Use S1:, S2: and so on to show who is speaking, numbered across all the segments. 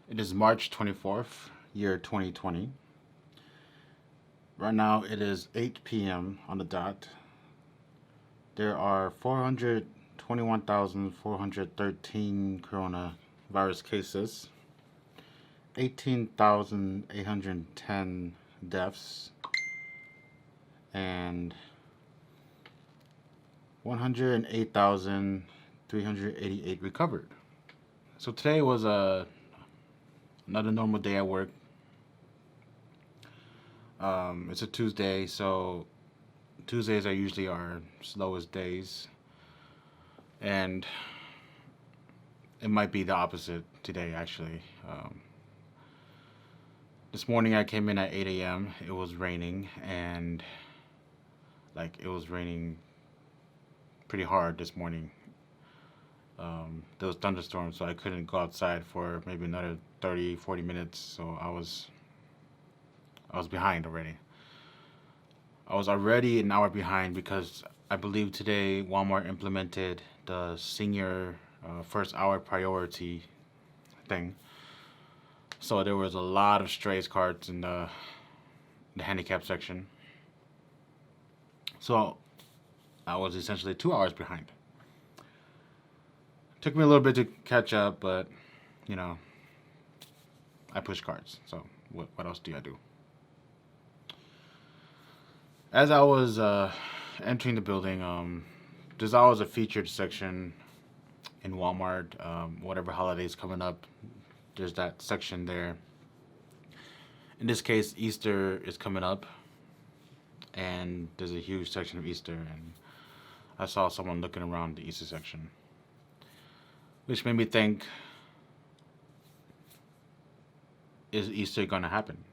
S1: It is March 24th, year 2020. Right now it is 8 p.m. on the dot. There are 421,413 coronavirus cases, 18,810 deaths, and 108,388 recovered. So today was another normal day at work. It's a Tuesday, so Tuesdays are usually our slowest days, and it might be the opposite today, actually. This morning I came in at 8 a.m. It was raining, and it was raining pretty hard this morning. There was thunderstorms, so I couldn't go outside for maybe another 30, 40 minutes. So I was behind already. I was already an hour behind because I believe today Walmart implemented the senior first hour priority thing. So there was a lot of strays carts in the handicap section. So I was essentially 2 hours behind. Took me a little bit to catch up, but you know, I push carts. So what else do I do? As I was entering the building, there's always a featured section in Walmart. Whatever holiday's coming up, there's that section there. In this case, Easter is coming up, and there's a huge section of Easter, and I saw someone looking around the Easter section, which made me think, is Easter gonna happen?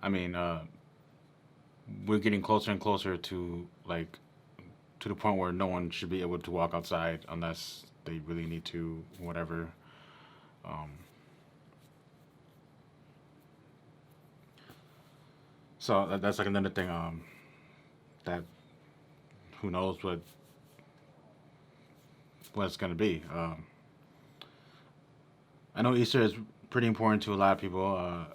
S1: I mean, we're getting closer and closer to the point where no one should be able to walk outside unless they really need to, whatever. Um, so that's like another thing. That who knows what it's gonna be. I know Easter is pretty important to a lot of people.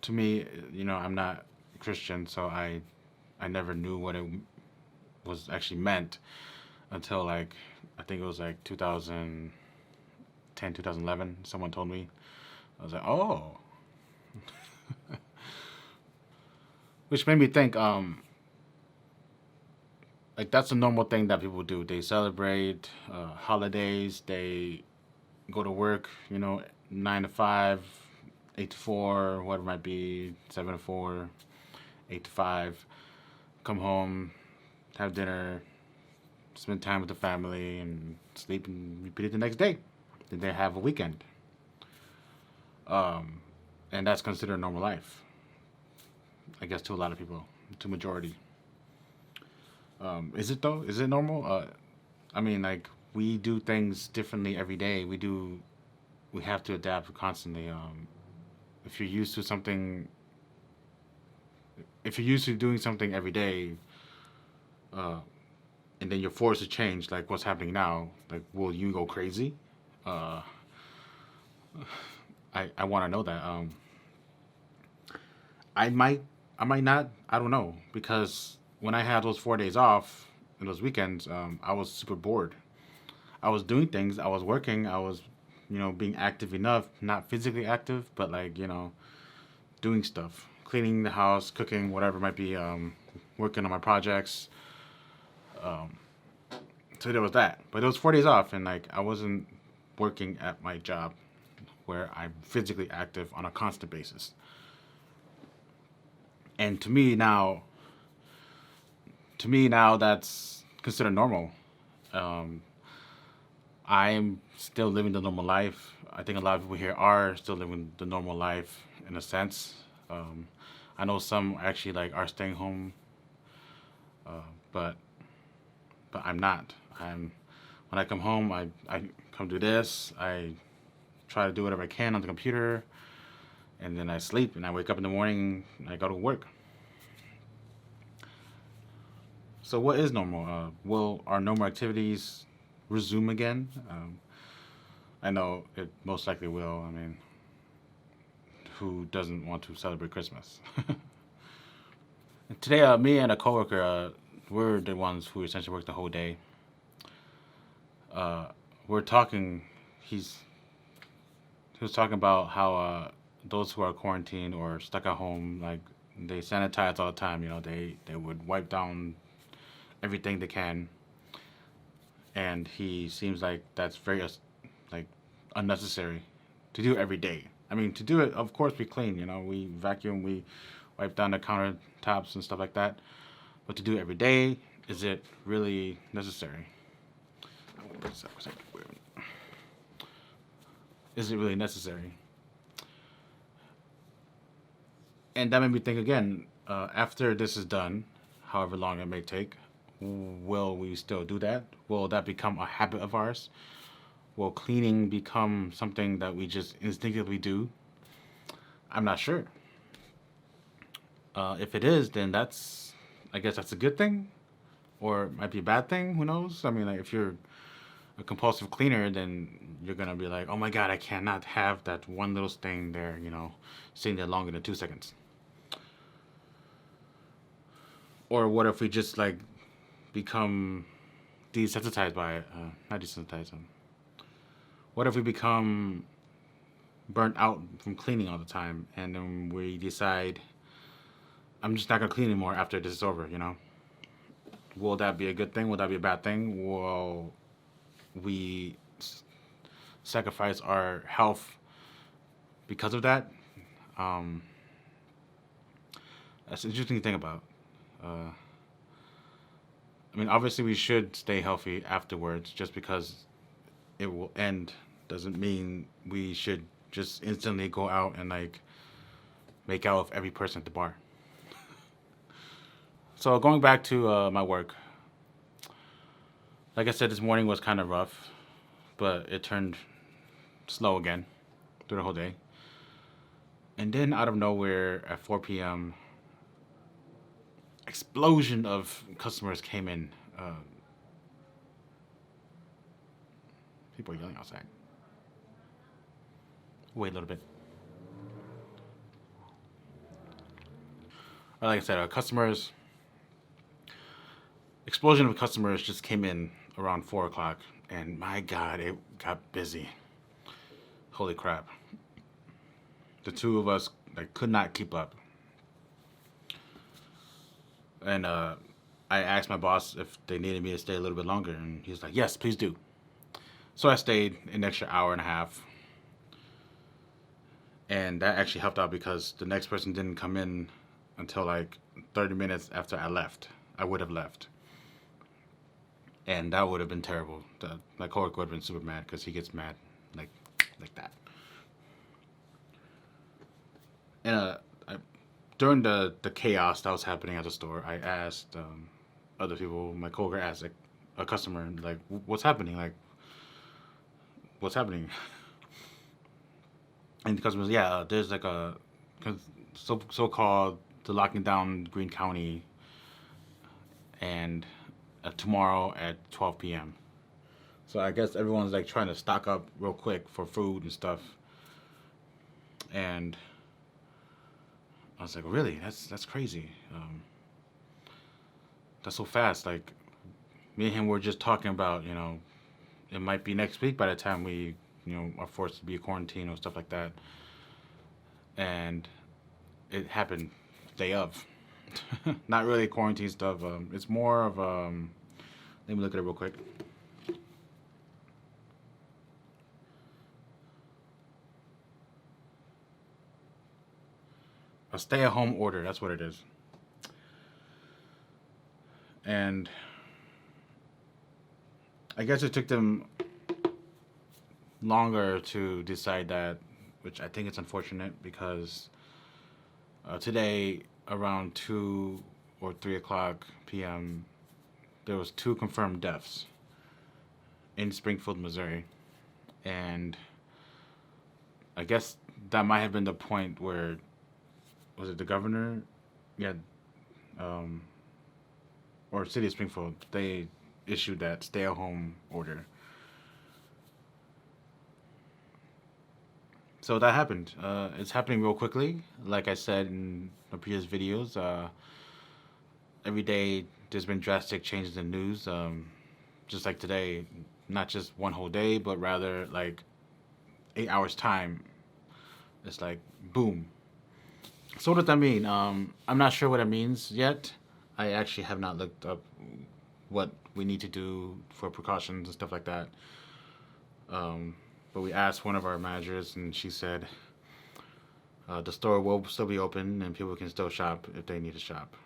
S1: To me, I'm not Christian, so I never knew what it was actually meant until I think it was 2010, 2011. Someone told me. I was like, oh, which made me think. That's a normal thing that people do. They celebrate holidays. They go to work. 9 to 5, 8 to 4, whatever it might be, 7 to 4, 8 to 5. Come home, have dinner, spend time with the family, and sleep and repeat it the next day. Then they have a weekend. And that's considered normal life, I guess, to a lot of people, to majority. Is it though? Is it normal? I mean, we do things differently every day. We have to adapt constantly. If you're used to something, if you're used to doing something every day, uh, and then you're forced to change, like what's happening now, will you go crazy? Uh, I want to know that. I might, I might not. I don't know because when I had those 4 days off and those weekends, I was super bored. I was doing things. I was working. I was, being active enough, not physically active, but doing stuff, cleaning the house, cooking, whatever it might be, working on my projects. Um, so there was that. But it was 4 days off, and I wasn't working at my job where I'm physically active on a constant basis. And to me now, that's considered normal. Um, I'm still living the normal life. I think a lot of people here are still living the normal life in a sense. Um, I know some actually are staying home, uh, but I'm not. When I come home, I come do this. I try to do whatever I can on the computer, and then I sleep. And I wake up in the morning. And I go to work. So what is normal? Will our normal activities resume again? I know it most likely will. I mean, who doesn't want to celebrate Christmas? Today, me and a coworker, we're the ones who essentially work the whole day. Uh, we're talking. He's he was talking about how those who are quarantined or stuck at home, like they sanitize all the time. You know, they would wipe down everything they can, and he seems like that's very like unnecessary to do every day. I mean, to do it, of course, we clean. You know, we vacuum, we wipe down the countertops and stuff like that. But to do it every day, is it really necessary? Is it really necessary? And that made me think again. After this is done, however long it may take, will we still do that? Will that become a habit of ours? Will cleaning become something that we just instinctively do? I'm not sure. If it is, then I guess that's a good thing, or it might be a bad thing. Who knows? I mean, like if you're a compulsive cleaner, then you're gonna be like, oh my god, I cannot have that one little stain there, sitting there longer than 2 seconds. Or what if we just like become desensitized by it? Not desensitized. What if we become burnt out from cleaning all the time, and then we decide, I'm just not gonna clean anymore after this is over? Will that be a good thing? Will that be a bad thing? Will we sacrifice our health because of that? Um, that's an interesting to think about. Uh, I mean, obviously, we should stay healthy afterwards. Just because it will end doesn't mean we should just instantly go out and like make out with every person at the bar. So going back to my work, like I said, this morning was kind of rough, but it turned slow again through the whole day. And then out of nowhere at 4 p.m., explosion of customers came in. People are yelling outside. Wait a little bit. Like I said, customers, explosion of customers just came in around 4 o'clock, and my God, it got busy. Holy crap! The two of us like could not keep up, and I asked my boss if they needed me to stay a little bit longer, and he was like, "Yes, please do." So I stayed an extra hour and a half, and that actually helped out because the next person didn't come in until like 30 minutes after I left. I would have left, and that would have been terrible. My coworker would have been super mad because he gets mad like that. And during the chaos that was happening at the store, I asked other people. My coworker asked like, a customer like, "What's happening? Like, what's happening?" And the customer was, "Yeah, there's like a so-called the locking down Greene County, and tomorrow at 12 p.m. So I guess everyone's like trying to stock up real quick for food and stuff." And I was like, "Really? That's crazy. That's so fast." Like me and him were just talking about, it might be next week by the time we, are forced to be quarantined or stuff like that. And it happened day of. Not really quarantine stuff. It's more of let me look at it real quick. A stay-at-home order. That's what it is. And I guess it took them longer to decide that, which I think it's unfortunate because today around 2 or 3 o'clock p.m. there was 2 confirmed deaths in Springfield, Missouri, and I guess that might have been the point where, was it the governor? Yeah, um, or City of Springfield. They issued that stay-at-home order. So that happened. It's happening real quickly. Like I said in the previous videos, every day there's been drastic changes in news. Just like today, not just one whole day, but rather like 8 hours time. It's like boom. So what does that mean? I'm not sure what it means yet. I actually have not looked up what we need to do for precautions and stuff like that. Um, but we asked one of our managers, and she said the store will still be open and people can still shop if they need to shop.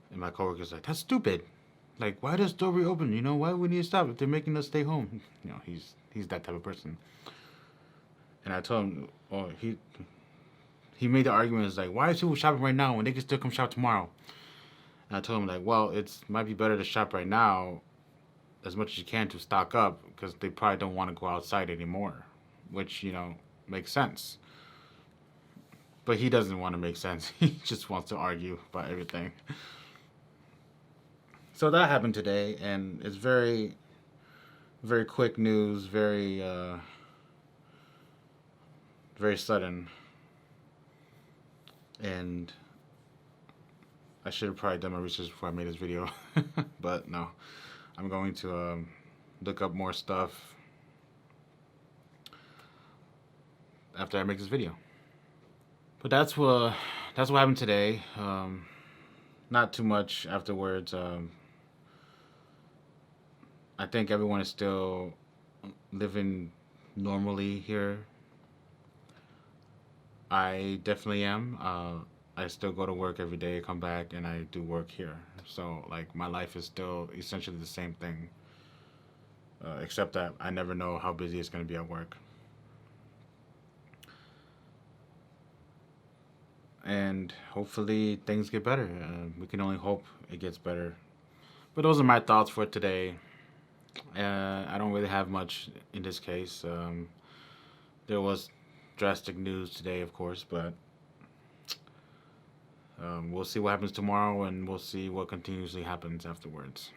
S1: And my coworker's like, "That's stupid. Like, why does the store reopen? You know, why would we need to stop if they're making us stay home?" You know, he's that type of person. And I told him, oh, he made the argument is like, why is people shopping right now when they can still come shop tomorrow? And I told him like, well, it's might be better to shop right now as much as you can to stock up because they probably don't want to go outside anymore, which makes sense. But he doesn't want to make sense. He just wants to argue about everything. So that happened today, and it's very, very quick news, very sudden, and I should have probably done my research before I made this video, but no, I'm going to look up more stuff after I make this video. But that's what happened today. Not too much afterwards. I think everyone is still living normally here. I definitely am. I still go to work every day, come back, and I do work here. So, like, my life is still essentially the same thing, except that I never know how busy it's going to be at work. And hopefully things get better. We can only hope it gets better. But those are my thoughts for today. I don't really have much in this case. There was drastic news today, of course, but we'll see what happens tomorrow, and we'll see what continuously happens afterwards.